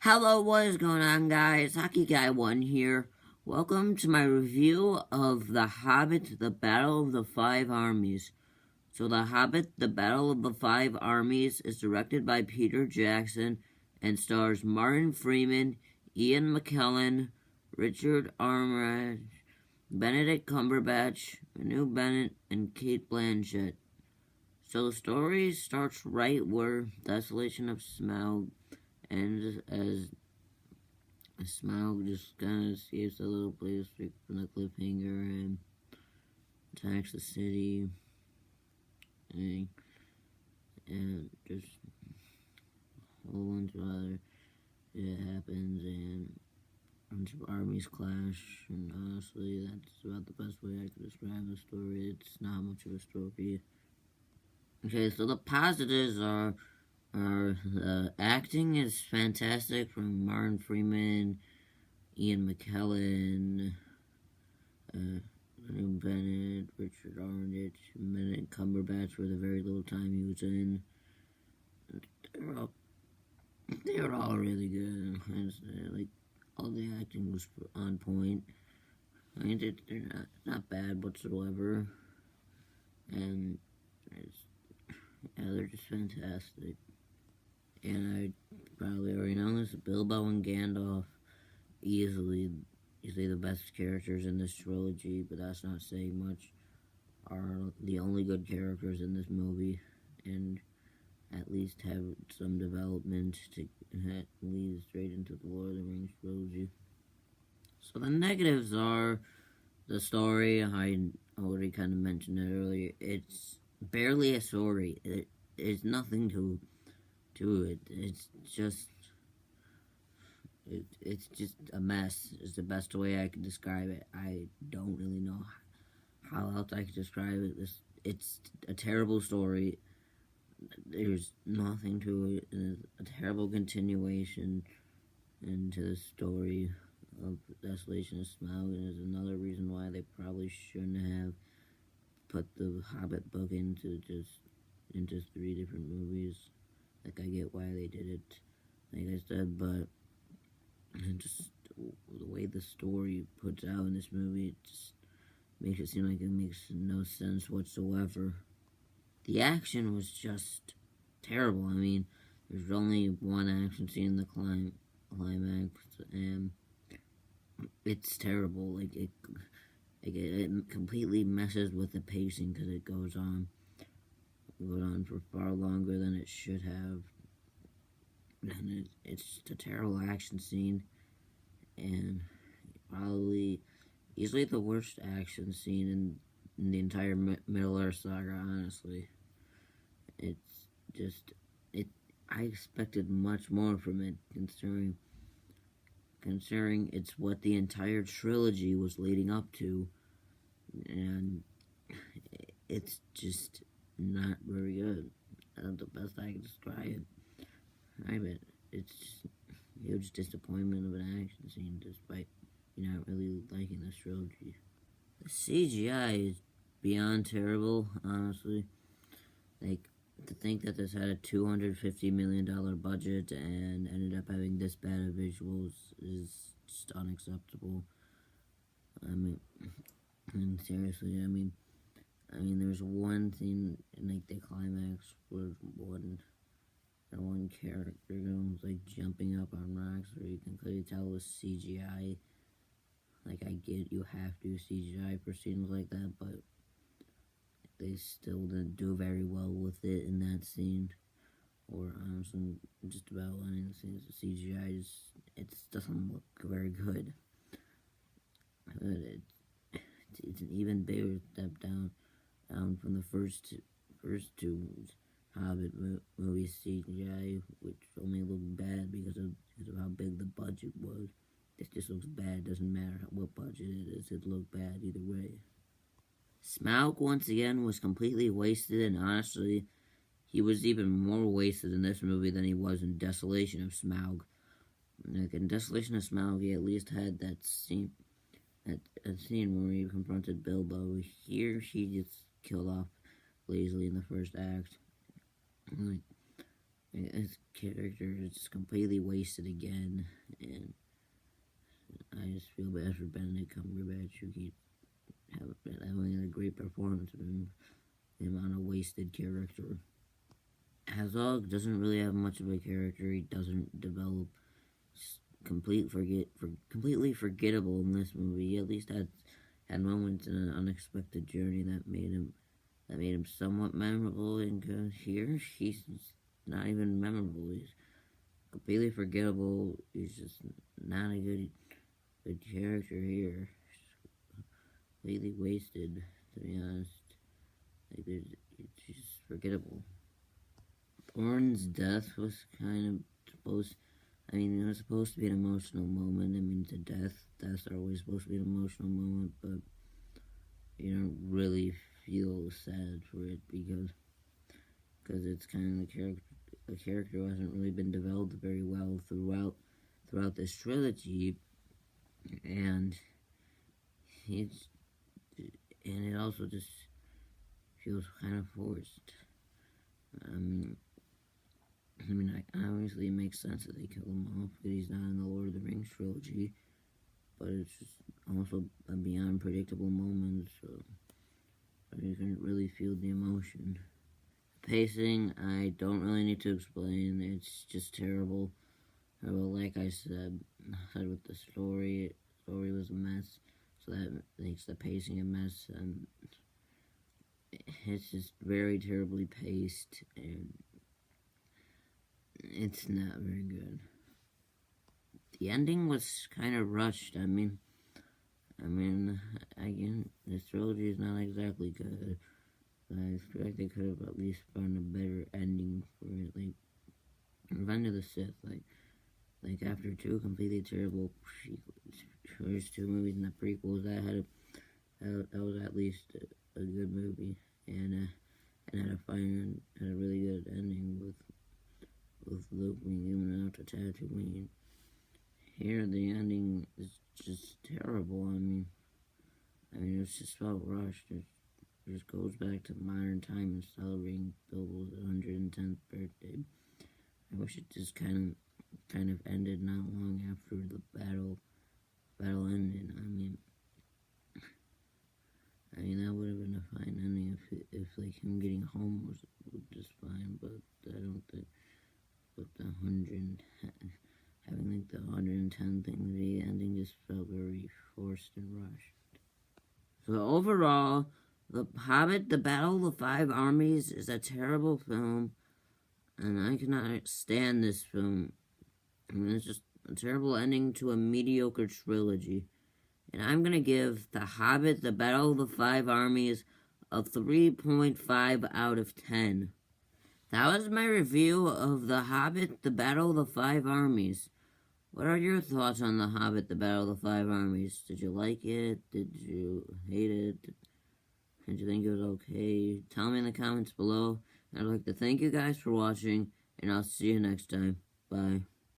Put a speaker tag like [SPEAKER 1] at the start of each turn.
[SPEAKER 1] Hello, what is going on, guys? Hockey Guy 1 here. Welcome to my review of The Hobbit the Battle of the Five Armies. So, The Hobbit the Battle of the Five Armies is directed by Peter Jackson and stars Martin Freeman, Ian McKellen, Richard Armitage, Benedict Cumberbatch, Manu Bennett, and Kate Blanchett. So, the story starts right where Desolation of Smaug ends, as Smaug just kind of escapes the little place from the cliffhanger and attacks the city, and just a whole bunch of other shit happens, and a bunch of armies clash, and honestly, that's about the best way I could describe the story. It's not much of a story. Okay, so the positives are the acting is fantastic from Martin Freeman, Ian McKellen, Manu Bennett, Richard Armitage, Benedict Cumberbatch for the very little time he was in. They were all really good. Like, all the acting was on point. I mean, they're not bad whatsoever. And they're just fantastic. And I probably already know this, Bilbo and Gandalf, easily the best characters in this trilogy, but that's not saying much, are the only good characters in this movie, and at least have some development to lead straight into the Lord of the Rings trilogy. So the negatives are the story. I already kind of mentioned it earlier. It's barely a story. There's nothing to it. It's just a mess. Is the best way I can describe it. I don't really know how else I could describe it. It's a terrible story. There's nothing to it. It's a terrible continuation into the story of Desolation of Smaug, and is another reason why they probably shouldn't have put the Hobbit book into 3 different movies. Like, I get why they did it, like I said, but just the way the story puts out in this movie, it just makes it seem like it makes no sense whatsoever. The action was just terrible. I mean, there's only one action scene in the climax, and it's terrible. Like, it completely messes with the pacing, because it goes on for far longer than it should have. And it's just a terrible action scene, and probably easily the worst action scene in the entire Middle-earth saga, honestly. It's just, I expected much more from it, considering it's what the entire trilogy was leading up to, and it's just not very good. That's the best I can describe it. It's just a huge disappointment of an action scene, despite me not really liking this trilogy. The CGI is beyond terrible, honestly. Like, to think that this had a $250 million budget and ended up having this bad of visuals is just unacceptable. I mean, and seriously, I mean, there's one thing in, like, the climax where one character was, like, jumping up on rocks, where you can clearly tell it was CGI. Like, I get you have to CGI for scenes like that, but they still didn't do very well with it in that scene. Or honestly, just about any of the scenes, the CGI it doesn't look very good. It's an even bigger step down from the first two Hobbit movies CGI, which only looked bad because of how big the budget was. This just looks bad. Doesn't matter what budget it is, it looked bad either way. Smaug, once again, was completely wasted, and honestly, he was even more wasted in this movie than he was in Desolation of Smaug. Like, in Desolation of Smaug, he at least had that scene where he confronted Bilbo. Here, he just killed off lazily in the first act. Like, his character is completely wasted again, and I just feel bad for Benedict Cumberbatch, who keeps having a great performance of him on a wasted character. Hazog doesn't really have much of a character. He doesn't develop. Completely forgettable in this movie. He at least had moments in an unexpected journey that made him somewhat memorable. And here, he's not even memorable. He's completely forgettable. He's just not a good character here. Completely wasted, to be honest. Like, it's just forgettable. Thorne's death was kind of supposed. I mean, it was supposed to be an emotional moment. I mean, deaths are always supposed to be an emotional moment, but you don't really feel sad for it because it's kind of the character who hasn't really been developed very well throughout this trilogy, and it also just feels kind of forced. I mean, obviously it makes sense that they kill him off because he's not in the Lord of the Rings trilogy, but it's just also a beyond predictable moment, so you couldn't really feel the emotion. Pacing, I don't really need to explain. It's just terrible. Well, like I said with the story was a mess, so that makes the pacing a mess, and it's just very terribly paced, and it's not very good. The ending was kind of rushed. I mean, again, this trilogy is not exactly good. I feel like they could have at least found a better ending for it. Like, Revenge of the Sith, like after two completely terrible first two movies and the prequels, that was at least a good movie, and had a really good ending with Luke being given out to Tatooine. Here, the ending is just terrible. I mean, it just felt rushed. It just goes back to modern time and celebrating Bilbo's 110th birthday. I wish it just kind of ended not long after the battle ended. I mean, that would have been a fine ending if like him getting home was just fine, but I don't think. But having like the 110 thing, the ending just felt very forced and rushed. So overall, The Hobbit the Battle of the Five Armies is a terrible film, and I cannot stand this film. I mean, it's just a terrible ending to a mediocre trilogy. And I'm going to give The Hobbit the Battle of the Five Armies a 3.5 out of 10. That was my review of The Hobbit the Battle of the Five Armies. What are your thoughts on The Hobbit the Battle of the Five Armies? Did you like it? Did you hate it? Did you think it was okay? Tell me in the comments below. I'd like to thank you guys for watching, and I'll see you next time. Bye.